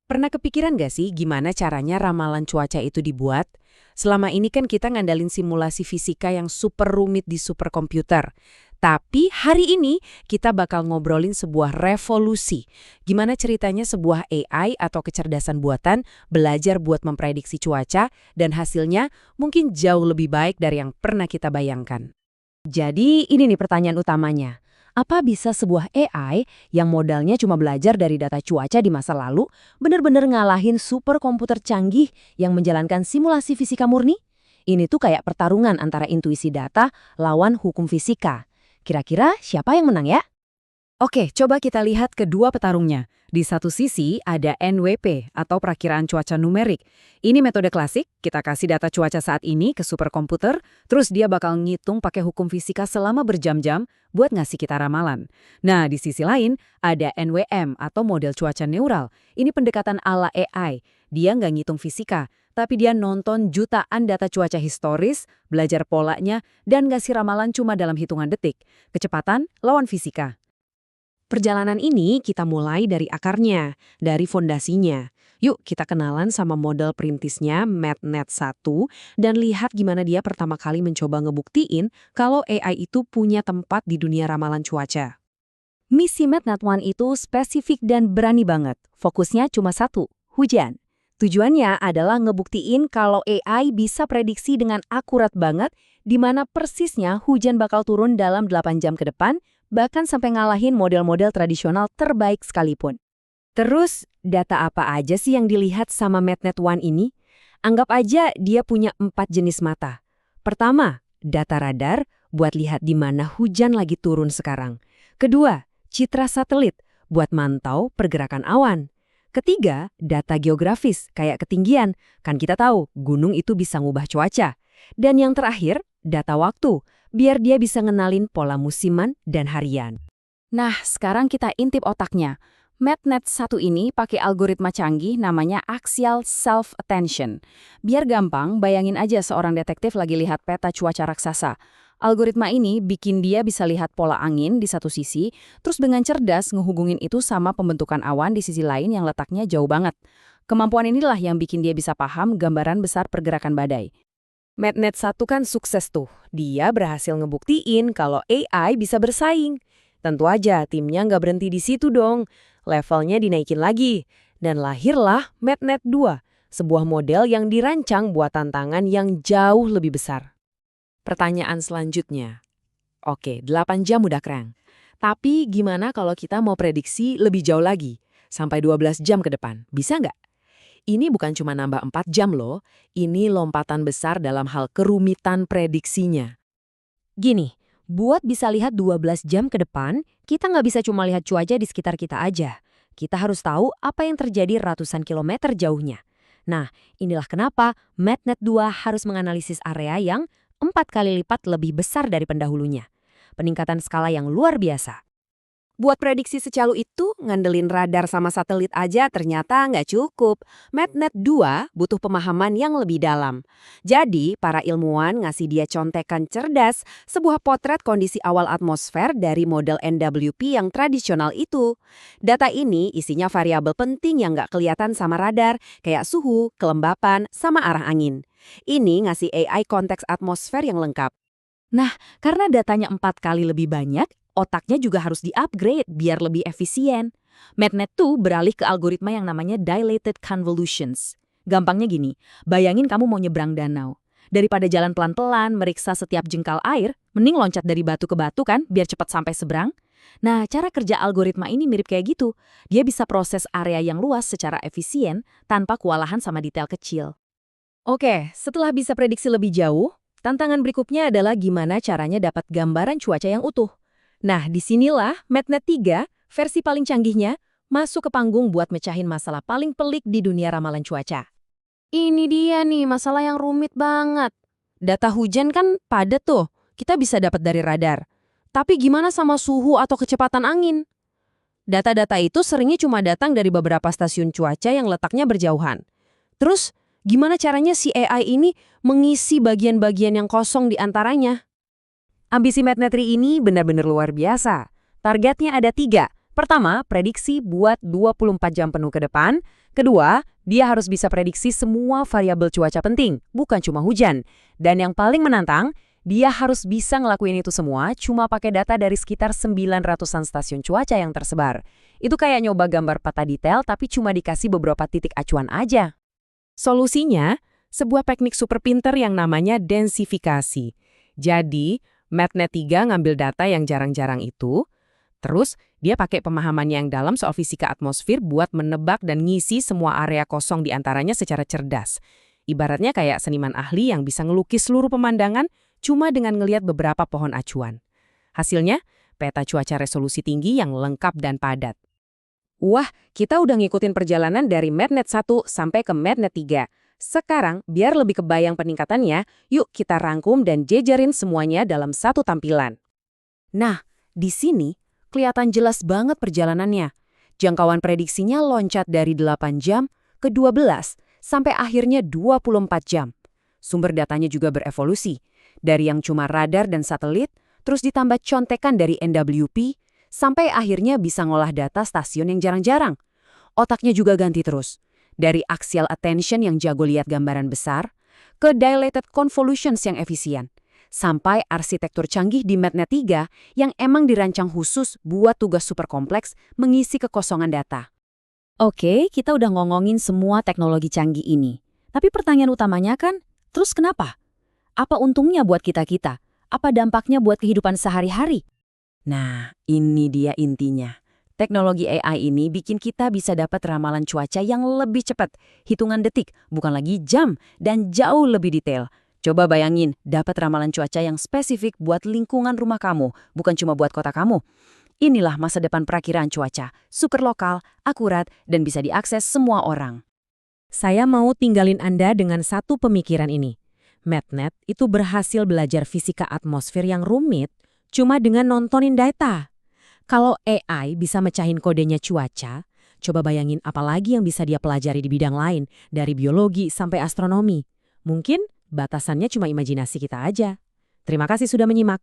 Pernah kepikiran nggak sih gimana caranya ramalan cuaca itu dibuat? Selama ini kan kita ngandalin simulasi fisika yang super rumit di superkomputer. Tapi hari ini kita bakal ngobrolin sebuah revolusi. Gimana ceritanya sebuah AI atau kecerdasan buatan belajar buat memprediksi cuaca dan hasilnya mungkin jauh lebih baik dari yang pernah kita bayangkan. Jadi ini nih pertanyaan utamanya. Apa bisa sebuah AI yang modalnya cuma belajar dari data cuaca di masa lalu benar-benar ngalahin superkomputer canggih yang menjalankan simulasi fisika murni? Ini tuh kayak pertarungan antara intuisi data lawan hukum fisika. Kira-kira siapa yang menang ya? Oke, coba kita lihat kedua petarungnya. Di satu sisi ada NWP atau perakiraan cuaca numerik. Ini metode klasik, kita kasih data cuaca saat ini ke superkomputer, terus dia bakal ngitung pakai hukum fisika selama berjam-jam buat ngasih kita ramalan. Nah, di sisi lain ada NWM atau model cuaca neural. Ini pendekatan ala AI. Dia nggak ngitung fisika, tapi dia nonton jutaan data cuaca historis, belajar polanya, dan ngasih ramalan cuma dalam hitungan detik. Kecepatan lawan fisika. Perjalanan ini kita mulai dari akarnya, dari fondasinya. Yuk kita kenalan sama model perintisnya MathNet 1 dan lihat gimana dia pertama kali mencoba ngebuktiin kalau AI itu punya tempat di dunia ramalan cuaca. Misi MathNet 1 itu spesifik dan berani banget. Fokusnya cuma satu, hujan. Tujuannya adalah ngebuktiin kalau AI bisa prediksi dengan akurat banget di mana persisnya hujan bakal turun dalam 8 jam ke depan, bahkan sampai ngalahin model-model tradisional terbaik sekalipun. Terus, data apa aja sih yang dilihat sama MathNet 1 ini? Anggap aja dia punya 4 jenis mata. Pertama, data radar buat lihat di mana hujan lagi turun sekarang. Kedua, citra satelit buat mantau pergerakan awan. Ketiga, data geografis kayak ketinggian. Kan kita tahu gunung itu bisa ngubah cuaca. Dan yang terakhir, data waktu, biar dia bisa ngenalin pola musiman dan harian. Nah, sekarang kita intip otaknya. MathNet 1 ini pakai algoritma canggih namanya Axial Self-Attention. Biar gampang, bayangin aja seorang detektif lagi lihat peta cuaca raksasa. Algoritma ini bikin dia bisa lihat pola angin di satu sisi, terus dengan cerdas ngehubungin itu sama pembentukan awan di sisi lain yang letaknya jauh banget. Kemampuan inilah yang bikin dia bisa paham gambaran besar pergerakan badai. MathNet 1 kan sukses tuh. Dia berhasil ngebuktiin kalau AI bisa bersaing. Tentu aja timnya nggak berhenti di situ dong. Levelnya dinaikin lagi. Dan lahirlah MathNet 2, sebuah model yang dirancang buat tantangan yang jauh lebih besar. Pertanyaan selanjutnya. Oke, 8 jam udah keren. Tapi gimana kalau kita mau prediksi lebih jauh lagi? Sampai 12 jam ke depan. Bisa nggak? Ini bukan cuma nambah 4 jam loh, ini lompatan besar dalam hal kerumitan prediksinya. Gini, buat bisa lihat 12 jam ke depan, kita nggak bisa cuma lihat cuaca di sekitar kita aja. Kita harus tahu apa yang terjadi ratusan kilometer jauhnya. Nah, inilah kenapa MathNet 2 harus menganalisis area yang 4 kali lipat lebih besar dari pendahulunya. Peningkatan skala yang luar biasa. Buat prediksi secalu itu, ngandelin radar sama satelit aja ternyata nggak cukup. MathNet 2 butuh pemahaman yang lebih dalam. Jadi, para ilmuwan ngasih dia contekan cerdas, sebuah potret kondisi awal atmosfer dari model NWP yang tradisional itu. Data ini isinya variabel penting yang nggak kelihatan sama radar, kayak suhu, kelembapan, sama arah angin. Ini ngasih AI konteks atmosfer yang lengkap. Nah, karena datanya 4 kali lebih banyak, otaknya juga harus di-upgrade biar lebih efisien. MathNet 2 beralih ke algoritma yang namanya Dilated Convolutions. Gampangnya gini, bayangin kamu mau nyebrang danau. Daripada jalan pelan-pelan, meriksa setiap jengkal air, mending loncat dari batu ke batu kan, biar cepat sampai seberang. Nah, cara kerja algoritma ini mirip kayak gitu. Dia bisa proses area yang luas secara efisien, tanpa kewalahan sama detail kecil. Oke, setelah bisa prediksi lebih jauh, tantangan berikutnya adalah gimana caranya dapat gambaran cuaca yang utuh. Nah, disinilah MathNet 3, versi paling canggihnya, masuk ke panggung buat mecahin masalah paling pelik di dunia ramalan cuaca. Ini dia nih masalah yang rumit banget. Data hujan kan padat tuh, kita bisa dapat dari radar. Tapi gimana sama suhu atau kecepatan angin? Data-data itu seringnya cuma datang dari beberapa stasiun cuaca yang letaknya berjauhan. Terus, gimana caranya si AI ini mengisi bagian-bagian yang kosong di antaranya? Ambisi MathNet 3 ini benar-benar luar biasa. Targetnya ada 3. Pertama, prediksi buat 24 jam penuh ke depan. Kedua, dia harus bisa prediksi semua variabel cuaca penting, bukan cuma hujan. Dan yang paling menantang, dia harus bisa ngelakuin itu semua cuma pakai data dari sekitar 900-an stasiun cuaca yang tersebar. Itu kayak nyoba gambar peta detail tapi cuma dikasih beberapa titik acuan aja. Solusinya, sebuah teknik super pinter yang namanya densifikasi. Jadi, MatNet 3 ngambil data yang jarang-jarang itu, terus dia pakai pemahaman yang dalam soal fisika atmosfer buat menebak dan ngisi semua area kosong di antaranya secara cerdas. Ibaratnya kayak seniman ahli yang bisa ngelukis seluruh pemandangan cuma dengan ngelihat beberapa pohon acuan. Hasilnya, peta cuaca resolusi tinggi yang lengkap dan padat. Wah, kita udah ngikutin perjalanan dari MatNet 1 sampai ke MatNet 3. Sekarang, biar lebih kebayang peningkatannya, yuk kita rangkum dan jejerin semuanya dalam satu tampilan. Nah, di sini kelihatan jelas banget perjalanannya. Jangkauan prediksinya loncat dari 8 jam ke 12 sampai akhirnya 24 jam. Sumber datanya juga berevolusi. Dari yang cuma radar dan satelit, terus ditambah contekan dari NWP, sampai akhirnya bisa ngolah data stasiun yang jarang-jarang. Otaknya juga ganti terus. Dari axial attention yang jago lihat gambaran besar, ke dilated convolutions yang efisien, sampai arsitektur canggih di MatNet 3 yang emang dirancang khusus buat tugas super kompleks mengisi kekosongan data. Oke, kita udah ngomongin semua teknologi canggih ini. Tapi pertanyaan utamanya kan, terus kenapa? Apa untungnya buat kita-kita? Apa dampaknya buat kehidupan sehari-hari? Nah, ini dia intinya. Teknologi AI ini bikin kita bisa dapat ramalan cuaca yang lebih cepat, hitungan detik, bukan lagi jam, dan jauh lebih detail. Coba bayangin, dapat ramalan cuaca yang spesifik buat lingkungan rumah kamu, bukan cuma buat kota kamu. Inilah masa depan perakiraan cuaca, super lokal, akurat, dan bisa diakses semua orang. Saya mau tinggalin Anda dengan satu pemikiran ini. MatNet itu berhasil belajar fisika atmosfer yang rumit cuma dengan nontonin data. Kalau AI bisa mecahin kodenya cuaca, coba bayangin apa lagi yang bisa dia pelajari di bidang lain, dari biologi sampai astronomi. Mungkin batasannya cuma imajinasi kita aja. Terima kasih sudah menyimak.